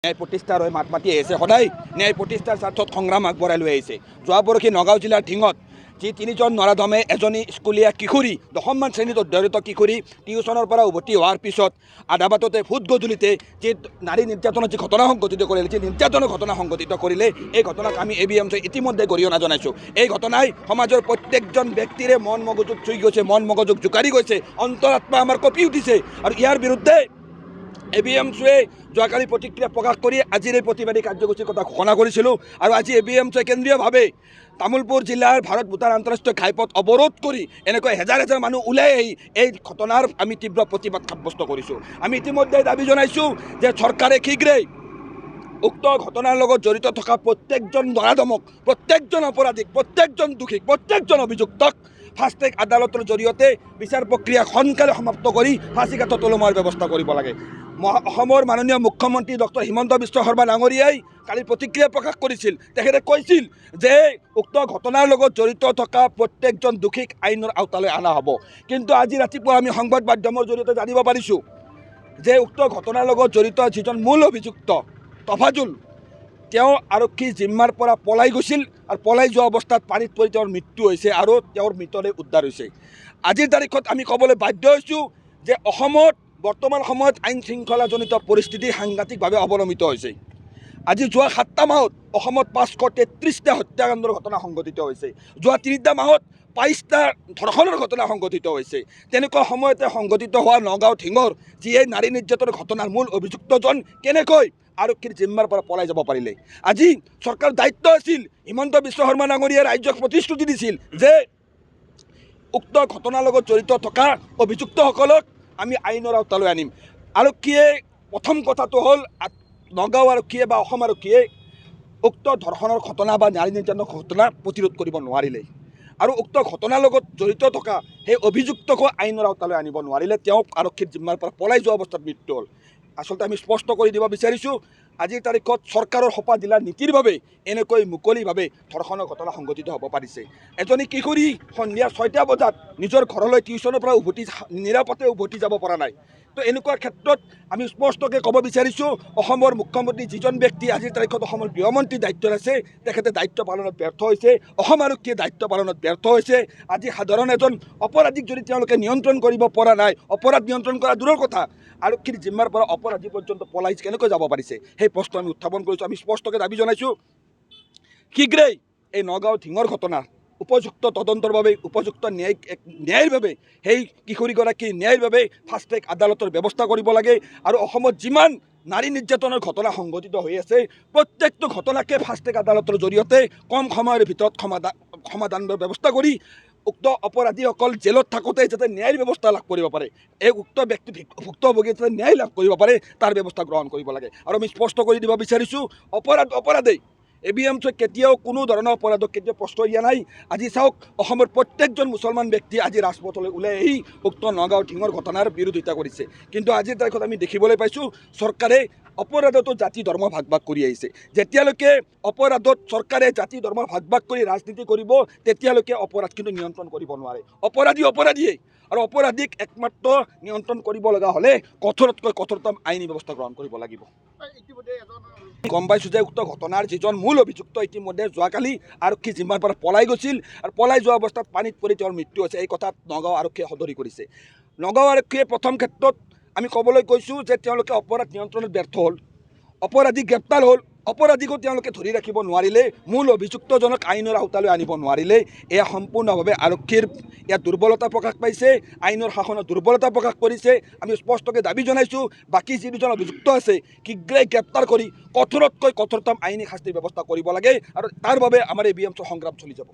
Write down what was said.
ন্যায় প্ৰতিষ্ঠাৰ হৈ মাত মাতি আহিছে, সদায় ন্যায় প্ৰতিষ্ঠাৰ স্বাৰ্থত সংগ্ৰাম আগবঢ়াই লৈ আহিছে। যোৱা পৰহি নগাঁও জিলাৰ ঢিঙত যি 3জন নৰাধমে এজনী স্কুলীয়া কিশোৰী 10মান শ্ৰেণীত অধ্যয়নৰত কিশোৰী টিউশ্যনৰ পৰা উভতি হোৱাৰ পিছত আধা বাটতে ফুট গধূলিতে যি নাৰী নিৰ্যাতনৰ যি ঘটনা সংঘটিত কৰিলে, যি নিৰ্যাতনৰ ঘটনা সংঘটিত কৰিলে, এই ঘটনাক আমি ABMCয়ে ইতিমধ্যে গৰিহণা জনাইছোঁ। এই ঘটনাই সমাজৰ প্ৰত্যেকজন ব্যক্তিৰে মন মগজুক চুই গৈছে, মন মগজুক জোকাৰি গৈছে, অন্তৰাত্মা আমাৰ কঁপি উঠিছে। আৰু ইয়াৰ বিৰুদ্ধে ABMCয়ে যোৱাকালি প্ৰতিক্ৰিয়া প্ৰকাশ কৰি আজিৰ এই প্ৰতিবাদী কাৰ্যসূচীৰ কথা ঘোষণা কৰিছিলোঁ। আৰু আজি ABMCয়ে কেন্দ্ৰীয়ভাৱে তামোলপুৰ জিলাৰ ভাৰত ভূটান আন্তঃৰাষ্ট্ৰীয় ঘাইপথ অৱৰোধ কৰি এনেকৈ হেজাৰ হেজাৰ মানুহ ওলাই আহি এই ঘটনাৰ আমি তীব্ৰ প্ৰতিবাদ সাব্যস্ত কৰিছোঁ। আমি ইতিমধ্যে দাবী জনাইছোঁ যে চৰকাৰে শীঘ্ৰেই উক্ত ঘটনাৰ লগত জড়িত থকা প্ৰত্যেকজন নৰাধমক, প্ৰত্যেকজন অপৰাধীক, প্ৰত্যেকজন দোষীক, প্ৰত্যেকজন অভিযুক্তক ফাষ্ট ট্ৰেক আদালতৰ জৰিয়তে বিচাৰ প্ৰক্ৰিয়া সোনকালে সমাপ্ত কৰি ফাঁচীকাঠত ওলোমাৰ ব্যৱস্থা কৰিব লাগে। অসমৰ মাননীয় মুখ্যমন্ত্ৰী ডক্টৰ হিমন্ত বিশ্ব শৰ্মা ডাঙৰীয়াই কালি প্ৰতিক্ৰিয়া প্ৰকাশ কৰিছিল। তেখেতে কৈছিল যে উক্ত ঘটনাৰ লগত জড়িত থকা প্ৰত্যেকজন দোষীক আইনৰ আওতালৈ অনা হ'ব। কিন্তু আজি ৰাতিপুৱা আমি সংবাদ মাধ্যমৰ জৰিয়তে জানিব পাৰিছোঁ যে উক্ত ঘটনাৰ লগত জড়িত যিজন মূল অভিযুক্ত তফাজুল, তেওঁ আৰক্ষীৰ জিম্মাৰ পৰা পলাই গৈছিল আৰু পলাই যোৱা অৱস্থাত পানীত পৰি তেওঁৰ মৃত্যু হৈছে আৰু তেওঁৰ মৃতদেহ উদ্ধাৰ হৈছে। আজিৰ তাৰিখত আমি ক'বলৈ বাধ্য হৈছোঁ যে অসমত বৰ্তমান সময়ত আইন শৃংখলাজনিত পৰিস্থিতি সাংঘাতিকভাৱে অৱনমিত হৈছে। আজি যোৱা 7টা মাহত অসমত 533টা হত্যাকাণ্ডৰ ঘটনা সংঘটিত হৈছে। যোৱা 3টা মাহত 22টা ধৰ্ষণৰ ঘটনা সংঘটিত হৈছে। তেনেকুৱা সময়তে সংঘটিত হোৱা নগাঁও ঢিঙৰ যি এই নাৰী নিৰ্যাতনৰ ঘটনাৰ মূল অভিযুক্তজন কেনেকৈ আৰক্ষীৰ জিম্মাৰ পৰা পলাই যাব পাৰিলে? আজি চৰকাৰৰ দায়িত্ব আছিল, হিমন্ত বিশ্ব শৰ্মা ডাঙৰীয়াই ৰাজ্যক প্ৰতিশ্ৰুতি দিছিল যে উক্ত ঘটনাৰ লগত জড়িত থকা অভিযুক্তসকলক আমি আইনৰ আওতালৈ আনিম। আৰক্ষীয়ে প্ৰথম কথাটো হ'ল নগাঁও আৰক্ষীয়ে বা অসম আৰক্ষীয়ে উক্ত ধৰ্ষণৰ ঘটনা বা নাৰী নিৰ্যাতনৰ ঘটনা প্ৰতিৰোধ কৰিব নোৱাৰিলে আৰু উক্ত ঘটনাৰ লগত জড়িত থকা সেই অভিযুক্তকো আইনৰ আওতালৈ আনিব নোৱাৰিলে। তেওঁক আৰক্ষীৰ জিম্মাৰ পৰা পলাই যোৱা অৱস্থাত মৃত্যু হ'ল। আচলতে আমি স্পষ্ট কৰি দিব বিচাৰিছোঁ, আজিৰ তাৰিখত চৰকাৰৰ সোপা জিলাৰ নীতিৰ বাবে এনেকৈ মুকলিভাৱে ধৰ্ষণৰ ঘটনা সংঘটিত হ'ব পাৰিছে। এজনী কিশোৰী সন্ধিয়া 6টা বজাত নিজৰ ঘৰলৈ টিউশ্যনৰ পৰা নিৰাপদে উভতি যাব পৰা নাই। তো এনেকুৱা ক্ষেত্ৰত আমি স্পষ্টকৈ ক'ব বিচাৰিছোঁ, অসমৰ মুখ্যমন্ত্ৰী যিজন ব্যক্তি আজিৰ তাৰিখত অসমৰ গৃহমন্ত্ৰীৰ দায়িত্বত আছে, তেখেতে দায়িত্ব পালনত ব্যৰ্থ হৈছে। অসম আৰক্ষীয়ে দায়িত্ব পালনত ব্যৰ্থ হৈছে। আজি সাধাৰণ এজন অপৰাধীক যদি তেওঁলোকে নিয়ন্ত্ৰণ কৰিব পৰা নাই, অপৰাধ নিয়ন্ত্ৰণ কৰা দূৰৰ কথা, আৰক্ষীৰ জিম্মাৰ পৰা অপৰাধী পৰ্যন্ত পলাই কেনেকৈ যাব পাৰিছে, সেই প্ৰশ্ন আমি উত্থাপন কৰিছোঁ। আমি স্পষ্টকৈ দাবী জনাইছোঁ, শীঘ্ৰেই এই নগাঁও ঢিঙৰ ঘটনা উপযুক্ত তদন্তৰ বাবে, উপযুক্ত ন্যায়ৰ বাবে সেই কিশোৰীগৰাকীৰ ন্যায়ৰ বাবে ফাষ্ট ট্ৰেক আদালতৰ ব্যৱস্থা কৰিব লাগে। আৰু অসমত যিমান নাৰী নিৰ্যাতনৰ ঘটনা সংঘটিত হৈ আছে, প্ৰত্যেকটো ঘটনাকে ফাষ্ট ট্ৰেক আদালতৰ জৰিয়তে কম সময়ৰ ভিতৰত সমাধানৰ ব্যৱস্থা কৰি উক্ত অপৰাধীসকল জেলত থাকোঁতে যাতে ন্যায়ৰ ব্যৱস্থা লাভ কৰিব পাৰে, এই উক্ত ব্যক্তি ভুক্তভোগীয়ে যাতে ন্যায় লাভ কৰিব পাৰে, তাৰ ব্যৱস্থা গ্ৰহণ কৰিব লাগে। আৰু আমি স্পষ্ট কৰি দিব বিচাৰিছোঁ, অপৰাধেই ABMCয়ে কেতিয়াও কোনো ধৰণৰ অপৰাধক কেতিয়াও প্ৰশ্ৰয় দিয়া নাই। আজি চাওক, অসমৰ প্ৰত্যেকজন মুছলমান ব্যক্তি আজি ৰাজপথলৈ ওলাই আহি উক্ত নগাঁও ঢিঙৰ ঘটনাৰ বিৰোধিতা কৰিছে। কিন্তু আজিৰ তাৰিখত আমি দেখিবলৈ পাইছোঁ, চৰকাৰে অপৰাধতো জাতি ধৰ্ম ভাগ ভাগ কৰি আহিছে। যেতিয়ালৈকে অপৰাধত চৰকাৰে জাতি ধৰ্ম ভাগ ভাগ কৰি ৰাজনীতি কৰিব, তেতিয়ালৈকে অপৰাধ কিন্তু নিয়ন্ত্ৰণ কৰিব নোৱাৰে। অপৰাধীয়েই আৰু অপৰাধীক একমাত্ৰ নিয়ন্ত্ৰণ কৰিব লগা হ'লে কঠোৰতকৈ কঠোৰতম আইনী ব্যৱস্থা গ্ৰহণ কৰিব লাগিব। গম পাইছোঁ যে উক্ত ঘটনাৰ যিজন মূল অভিযুক্ত ইতিমধ্যে যোৱাকালি আৰক্ষী জিম্মাৰ পৰা পলাই গৈছিল আৰু পলাই যোৱা অৱস্থাত পানীত পৰি তেওঁৰ মৃত্যু হৈছে। এই কথাত নগাঁও আৰক্ষীয়ে সদৰি কৰিছে। নগাঁও আৰক্ষীয়ে প্ৰথম ক্ষেত্ৰত আমি ক'বলৈ কৈছোঁ যে তেওঁলোকে অপৰাধ নিয়ন্ত্ৰণত ব্যৰ্থ হ'ল, অপৰাধী গ্ৰেপ্তাৰ হ'ল, অপৰাধীকো তেওঁলোকে ধৰি ৰাখিব নোৱাৰিলে, মূল অভিযুক্তজনক আইনৰ আওতালৈ আনিব নোৱাৰিলে। এয়া সম্পূৰ্ণভাৱে আৰক্ষীৰ ইয়াত দুৰ্বলতা প্ৰকাশ পাইছে, আইনৰ শাসনৰ দুৰ্বলতা প্ৰকাশ কৰিছে। আমি স্পষ্টকৈ দাবী জনাইছোঁ, বাকী যি দুজন অভিযুক্ত আছে শীঘ্ৰেই গ্ৰেপ্তাৰ কৰি কঠোৰতকৈ কঠোৰতম আইনী শাস্তিৰ ব্যৱস্থা কৰিব লাগে আৰু তাৰ বাবে আমাৰ ABMCৰ সংগ্ৰাম চলি যাব।